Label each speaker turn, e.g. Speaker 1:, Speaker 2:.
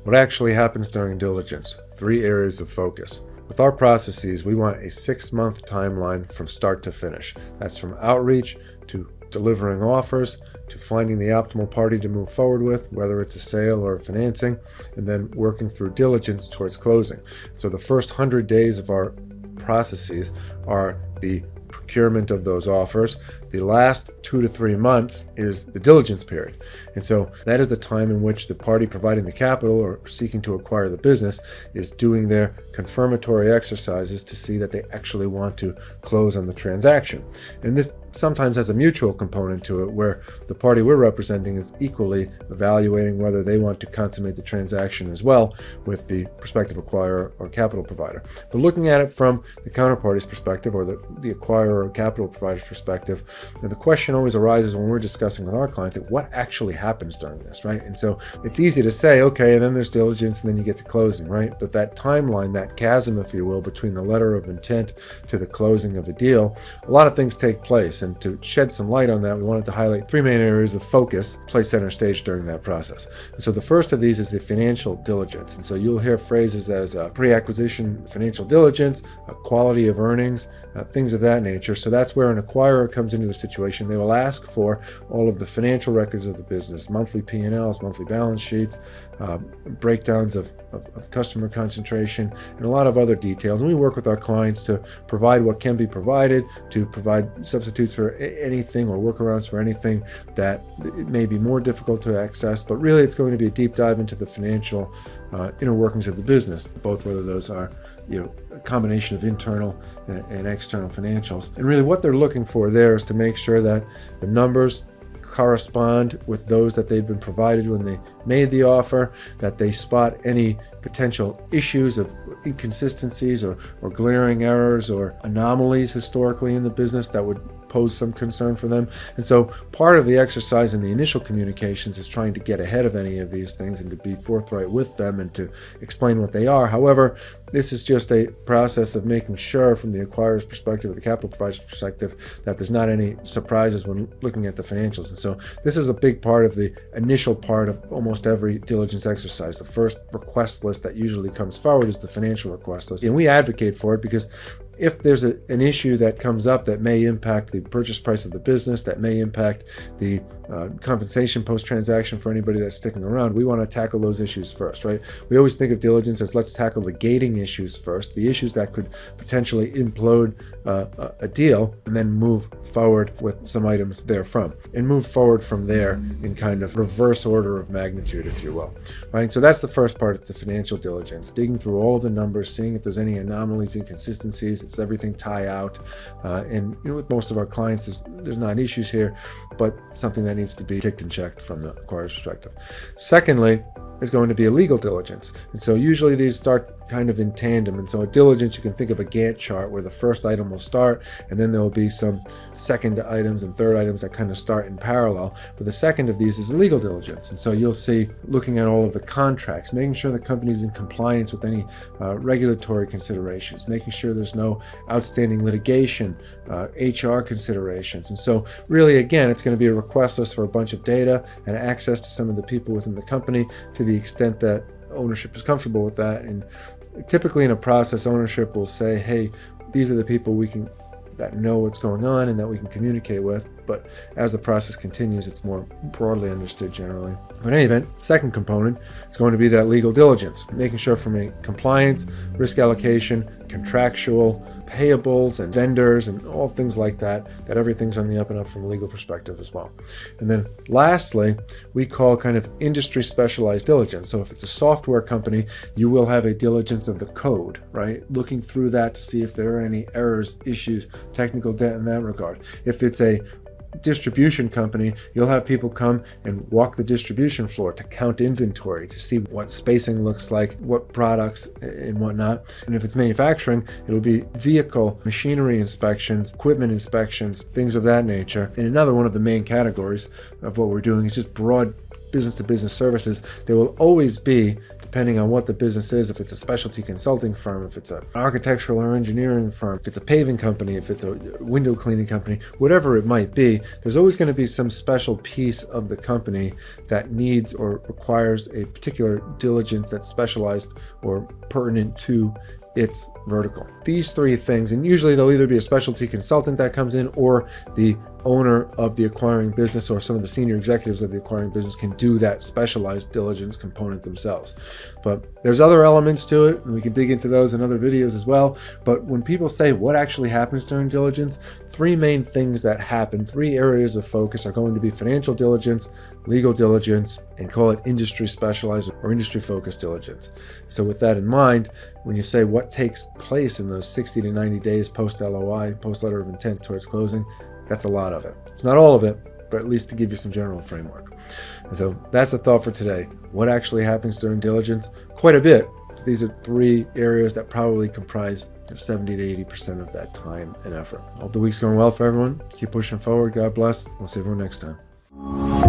Speaker 1: What actually happens during diligence? 3 areas of focus. With our processes, we want a 6-month timeline from start to finish. That's from outreach to delivering offers to finding the optimal party to move forward with, whether it's a sale or financing, and then working through diligence towards closing. So the first 100 days of our processes are the procurement of those offers. The last 2 to 3 months is the diligence period. And so that is the time in which the party providing the capital or seeking to acquire the business is doing their confirmatory exercises to see that they actually want to close on the transaction. And this sometimes has a mutual component to it where the party we're representing is equally evaluating whether they want to consummate the transaction as well with the prospective acquirer or capital provider. But looking at it from the counterparty's perspective or the acquirer or capital provider's perspective, and the question always arises when we're discussing with our clients, like, what actually happens during this, right? And so it's easy to say, okay, and then there's diligence and then you get to closing, right? But that timeline, that chasm, if you will, between the letter of intent to the closing of a deal, a lot of things take place. And to shed some light on that, we wanted to highlight 3 main areas of focus play center stage during that process. And so the first of these is the financial diligence. And so you'll hear phrases as pre-acquisition financial diligence, quality of earnings, things of that nature. So that's where an acquirer comes into the situation. They will ask for all of the financial records of the business, monthly P&Ls, monthly balance sheets, breakdowns of customer concentration, and a lot of other details. And we work with our clients to provide what can be provided, to provide substitutes for anything or workarounds for anything that it may be more difficult to access. But really, it's going to be a deep dive into the financial inner workings of the business, both whether those are a combination of internal and external financials. And really what they're looking for there is to make sure that the numbers correspond with those that they've been provided when they made the offer, that they spot any potential issues of inconsistencies or glaring errors or anomalies historically in the business that would pose some concern for them. And so part of the exercise in the initial communications is trying to get ahead of any of these things and to be forthright with them and to explain what they are. However, this is just a process of making sure from the acquirer's perspective or the capital provider's perspective that there's not any surprises when looking at the financials. And so this is a big part of the initial part of almost every diligence exercise. The first request list that usually comes forward is the financial request list. And we advocate for it because if there's an issue that comes up that may impact the purchase price of the business, that may impact the compensation post-transaction for anybody that's sticking around, we want to tackle those issues first, right? We always think of diligence as let's tackle the gating issues first, the issues that could potentially implode a deal, and then move forward with some items therefrom, and move forward from there in kind of reverse order of magnitude, if you will, right? So that's the first part. It's the financial diligence, digging through all of the numbers, seeing if there's any anomalies, inconsistencies. It's everything tie out, and with most of our clients, there's not issues here, but something that needs to be ticked and checked from the acquirer's perspective. Secondly, is going to be a legal diligence. And so usually these start kind of in tandem. And so a diligence, you can think of a Gantt chart where the first item will start, and then there will be some second items and third items that kind of start in parallel. But the second of these is a legal diligence. And so you'll see looking at all of the contracts, making sure the company's in compliance with any regulatory considerations, making sure there's no outstanding litigation, HR considerations. And so really, again, it's going to be a request list for a bunch of data and access to some of the people within the company to the extent that ownership is comfortable with that. And typically in a process, ownership will say, hey, these are the people that know what's going on and that we can communicate with. But as the process continues, it's more broadly understood generally. But in any event, second component is going to be that legal diligence, making sure from a compliance, risk allocation, contractual, payables and vendors and all things like that everything's on the up and up from a legal perspective as well. And then lastly, we call kind of industry specialized diligence. So if it's a software company, you will have a diligence of the code, right? Looking through that to see if there are any errors, issues, technical debt in that regard. If it's a distribution company, you'll have people come and walk the distribution floor to count inventory, to see what spacing looks like, what products and whatnot. And if it's manufacturing, it'll be vehicle, machinery inspections, equipment inspections, things of that nature. And another one of the main categories of what we're doing is just broad business-to-business services. There will always be, depending on what the business is, if it's a specialty consulting firm, if it's an architectural or engineering firm, if it's a paving company, if it's a window cleaning company, whatever it might be, there's always going to be some special piece of the company that needs or requires a particular diligence that's specialized or pertinent to its vertical. These three things, and usually there'll either be a specialty consultant that comes in, or the owner of the acquiring business or some of the senior executives of the acquiring business can do that specialized diligence component themselves. But there's other elements to it, and we can dig into those in other videos as well. But when people say what actually happens during diligence, three main things that happen, three areas of focus are going to be financial diligence, legal diligence, and call it industry specialized or industry focused diligence. So with that in mind, when you say what takes place in those 60 to 90 days post LOI, post letter of intent towards closing, that's a lot of it. It's not all of it, but at least to give you some general framework. And so that's the thought for today. What actually happens during diligence? Quite a bit. These are three areas that probably comprise 70 to 80% of that time and effort. Hope the week's going well for everyone. Keep pushing forward. God bless. We'll see everyone next time.